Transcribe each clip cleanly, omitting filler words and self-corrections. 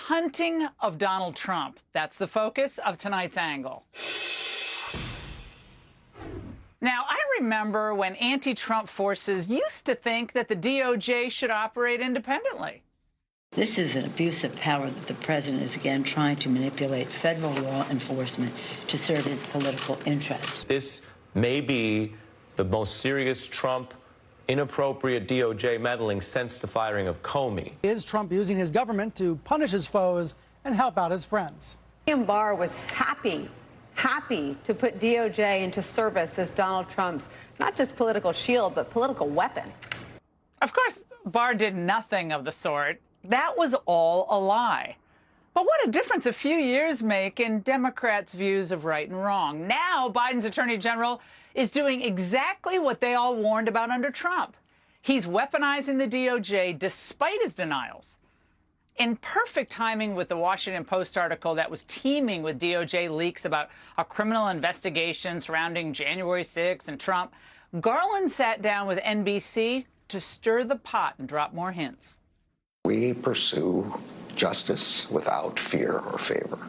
hunting of Donald Trump. That's the focus of tonight's angle. Now, I remember when anti-Trump forces used to think that the DOJ should operate independently. This is an abuse of power that the president is again trying to manipulate federal law enforcement to serve his political interests. This may be the most serious Trump inappropriate DOJ meddling since the firing of Comey. Is Trump using his government to punish his foes and help out his friends? William Barr was happy to put DOJ into service as Donald Trump's not just political shield, but political weapon. Of course, Barr did nothing of the sort. That was all a lie. But what a difference a few years make in Democrats' views of right and wrong. Now, Biden's attorney general is doing exactly what they all warned about under Trump. He's weaponizing the DOJ despite his denials. In perfect timing with the Washington Post article that was teeming with DOJ leaks about a criminal investigation surrounding January 6th and Trump, Garland sat down with NBC to stir the pot and drop more hints. We pursue justice without fear or favor.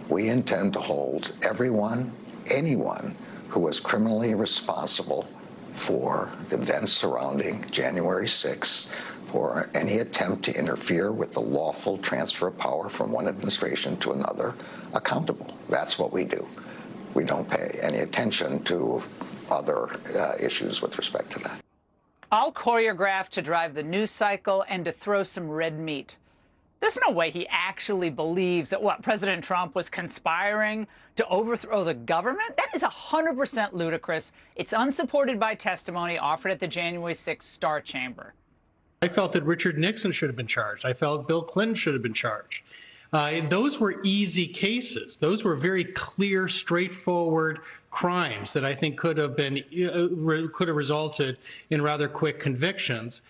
We intend to hold anyone who was criminally responsible for the events surrounding January 6th, for any attempt to interfere with the lawful transfer of power from one administration to another, accountable. That's what we do. We don't pay any attention to other issues with respect to that. All choreographed to drive the news cycle and to throw some red meat. There's no way he actually believes that President Trump was conspiring to overthrow the government. That is 100% ludicrous. It's unsupported by testimony offered at the January 6th Star Chamber. I felt that Richard Nixon should have been charged. I felt Bill Clinton should have been charged. Those were easy cases. Those were very clear, straightforward crimes that I think could have resulted in rather quick convictions.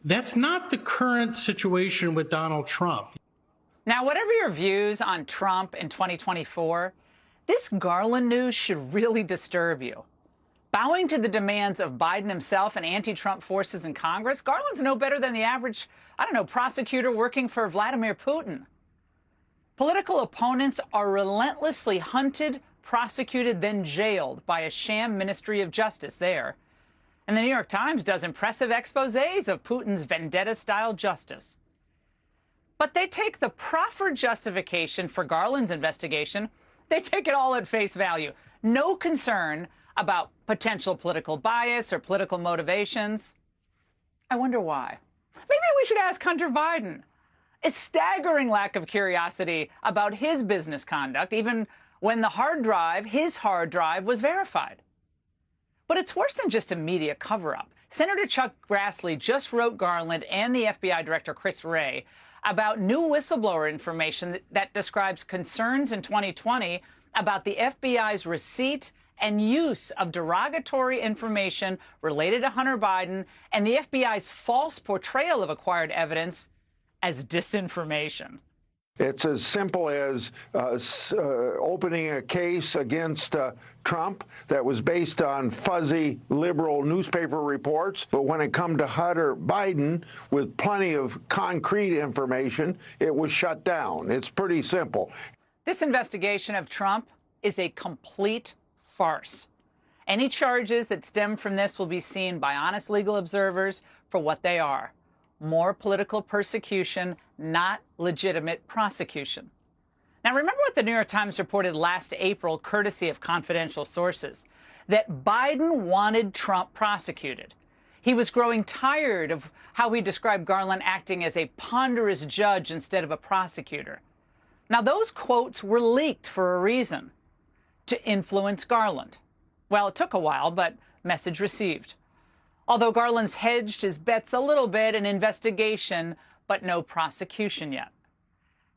That's not the current situation with Donald Trump. Now, whatever your views on Trump in 2024, this Garland news should really disturb you. Bowing to the demands of Biden himself and anti-Trump forces in Congress, Garland's no better than the average, prosecutor working for Vladimir Putin. Political opponents are relentlessly hunted, prosecuted, then jailed by a sham Ministry of Justice there. And the New York Times does impressive exposés of Putin's vendetta-style justice. But they take the proffered justification for Garland's investigation, they take it all at face value. No concern about potential political bias or political motivations. I wonder why. Maybe we should ask Hunter Biden. A staggering lack of curiosity about his business conduct, even when his hard drive was verified. But it's worse than just a media cover-up. Senator Chuck Grassley just wrote Garland and the FBI Director Chris Wray about new whistleblower information that describes concerns in 2020 about the FBI's receipt and use of derogatory information related to Hunter Biden and the FBI's false portrayal of acquired evidence as disinformation. It's as simple as opening a case against Trump that was based on fuzzy liberal newspaper reports. But when it come to Hunter Biden, with plenty of concrete information, it was shut down. It's pretty simple. This investigation of Trump is a complete farce. Any charges that stem from this will be seen by honest legal observers for what they are: more political persecution, not legitimate prosecution. Now, remember what the New York Times reported last April, courtesy of confidential sources, that Biden wanted Trump prosecuted. He was growing tired of how he described Garland acting as a ponderous judge instead of a prosecutor. Now, those quotes were leaked for a reason: to influence Garland. Well, it took a while, but message received. Although Garland's hedged his bets a little bit, an investigation, but no prosecution yet.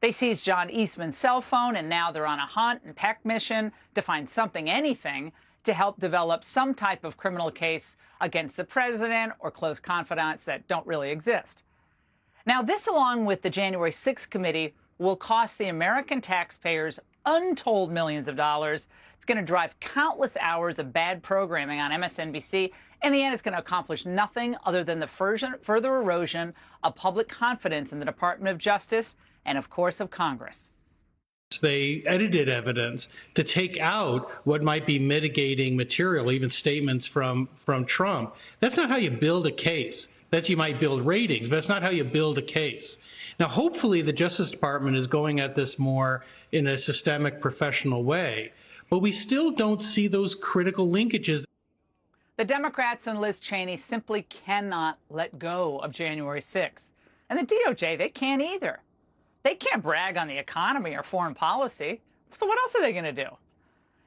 They seized John Eastman's cell phone, and now they're on a hunt and peck mission to find anything, to help develop some type of criminal case against the president or close confidants that don't really exist. Now, this, along with the January 6th committee, will cost the American taxpayers untold millions of dollars. It's going to drive countless hours of bad programming on MSNBC. In the end, it's going to accomplish nothing other than the further erosion of public confidence in the Department of Justice and, of course, of Congress. They edited evidence to take out what might be mitigating material, even statements from Trump. That's not how you build a case. That's you might build ratings, but that's not how you build a case. Now, hopefully, the Justice Department is going at this more in a systemic, professional way, but we still don't see those critical linkages. The Democrats and Liz Cheney simply cannot let go of January 6th. And the DOJ, they can't either. They can't brag on the economy or foreign policy. So what else are they going to do?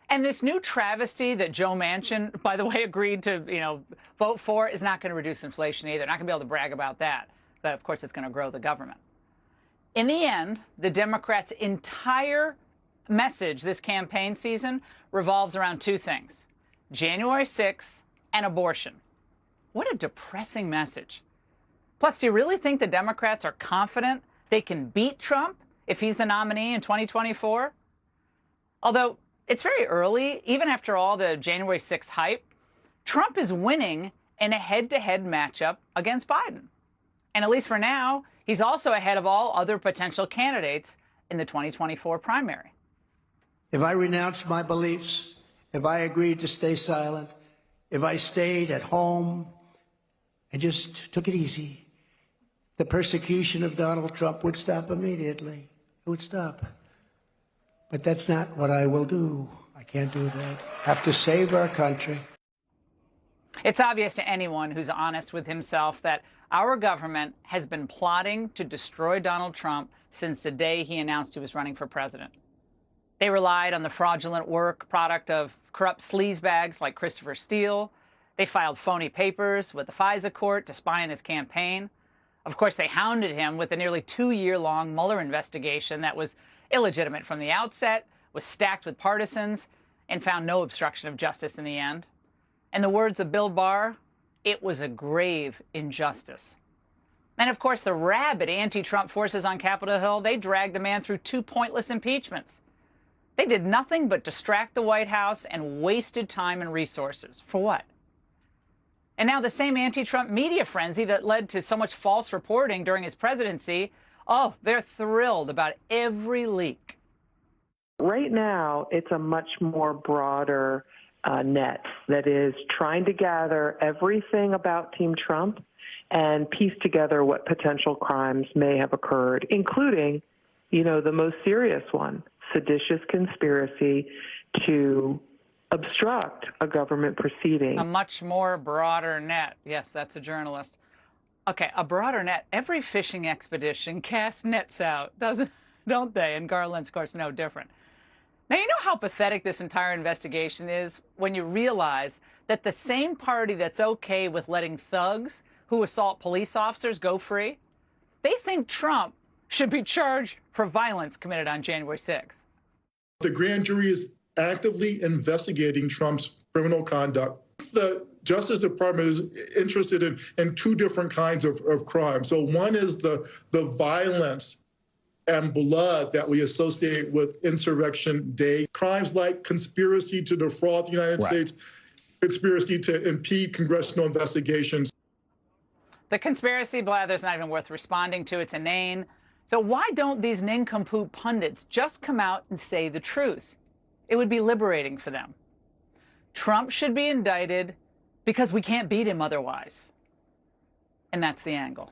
And this new travesty that Joe Manchin, by the way, agreed to, vote for is not going to reduce inflation either. Not going to be able to brag about that. But, of course, it's going to grow the government. In the end, the Democrats' entire message this campaign season revolves around two things: January 6th and abortion. What a depressing message. Plus, do you really think the Democrats are confident they can beat Trump if he's the nominee in 2024? Although it's very early, even after all the January 6th hype, Trump is winning in a head-to-head matchup against Biden. And at least for now, he's also ahead of all other potential candidates in the 2024 primary. If I renounced my beliefs, if I agreed to stay silent, if I stayed at home and just took it easy, the persecution of Donald Trump would stop immediately. It would stop. But that's not what I will do. I can't do that. I have to save our country. It's obvious to anyone who's honest with himself that our government has been plotting to destroy Donald Trump since the day he announced he was running for president. They relied on the fraudulent work product of corrupt sleazebags like Christopher Steele. They filed phony papers with the FISA court to spy on his campaign. Of course, they hounded him with a nearly 2-year-long Mueller investigation that was illegitimate from the outset, was stacked with partisans, and found no obstruction of justice in the end. In the words of Bill Barr, it was a grave injustice. And of course, the rabid anti-Trump forces on Capitol Hill, they dragged the man through 2 pointless impeachments. They did nothing but distract the White House and wasted time and resources. For what? And now the same anti-Trump media frenzy that led to so much false reporting during his presidency, they're thrilled about every leak. Right now, it's a much more broader net that is trying to gather everything about Team Trump and piece together what potential crimes may have occurred, including, the most serious one, seditious conspiracy to obstruct a government proceeding. A much more broader net. Yes, that's a journalist. Okay, a broader net. Every fishing expedition casts nets out, don't they? And Garland's, of course, no different. Now, you know how pathetic this entire investigation is when you realize that the same party that's okay with letting thugs who assault police officers go free, they think Trump should be charged for violence committed on January 6th. The grand jury is actively investigating Trump's criminal conduct. The Justice Department is interested in 2 different kinds of crime. So one is the violence and blood that we associate with Insurrection Day. Crimes like conspiracy to defraud the United States, conspiracy to impede congressional investigations. The conspiracy blather's not even worth responding to. It's inane. So why don't these nincompoop pundits just come out and say the truth? It would be liberating for them. Trump should be indicted because we can't beat him otherwise. And that's the angle.